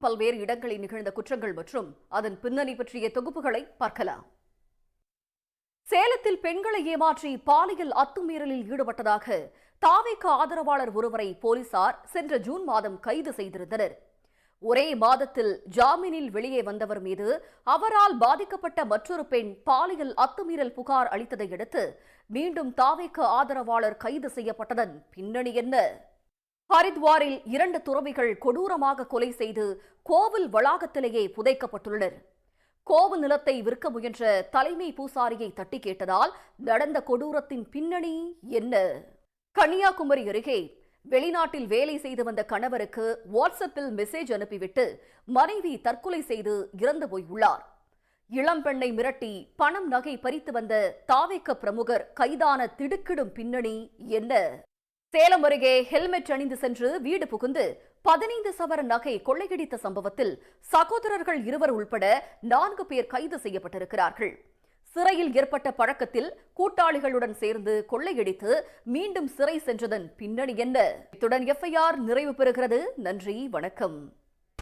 பல்வேறு இடங்களில் நிகழ்ந்த குற்றங்கள் மற்றும் அதன் பின்னணி பற்றிய தொகுப்புகளை பார்க்கலாம். சேலத்தில் பெண்களை ஏமாற்றி பாலியல் அத்துமீறலில் ஈடுபட்டதாக தாவேக ஆதரவாளர் ஒருவரை போலீசார் சென்ற ஜூன் மாதம் கைது செய்திருந்தனர். ஒரே மாதத்தில் ஜாமீனில் வெளியே வந்தவர் மீது அவரால் பாதிக்கப்பட்ட மற்றொரு பெண் பாலியல் அத்துமீறல் புகார் அளித்ததை அடுத்து மீண்டும் தாவேக ஆதரவாளர் கைது செய்யப்பட்டதன் பின்னணி என்ன? ஹரித்வாரில் 2 துறவிகள் கொடூரமாக கொலை செய்து கோவில் வளாகத்திலேயே புதைக்கப்பட்டுள்ளனர். கோவில் நிலத்தை விற்க முயன்ற தலைமை பூசாரியை தட்டி கேட்டதால் நடந்த கொடூரத்தின் பின்னணி என்ன? கன்னியாகுமரி அருகே வெளிநாட்டில் வேலை செய்து வந்த கணவருக்கு வாட்ஸ்அப்பில் மெசேஜ் அனுப்பிவிட்டு மனைவி தற்கொலை செய்து இறந்து போயுள்ளார். இளம்பெண்ணை மிரட்டி பணம் நகை பறித்து வந்த தாவேக பிரமுகர் கைதான திடுக்கிடும் பின்னணி என்ன? சேலம் அருகே ஹெல்மெட் அணிந்து சென்று வீடு புகுந்து 15 சவரன் நகை கொள்ளையடித்த சம்பவத்தில் சகோதரர்கள் 2 உள்பட 4 பேர் கைது செய்யப்பட்டிருக்கிறார்கள். சிறையில் ஏற்பட்ட பழக்கத்தில் கூட்டாளிகளுடன் சேர்ந்து கொள்ளையடித்து மீண்டும் சிறை சென்றதன் பின்னணி என்ன? இத்துடன் FIR நிறைவு பெறுகிறது. நன்றி, வணக்கம்.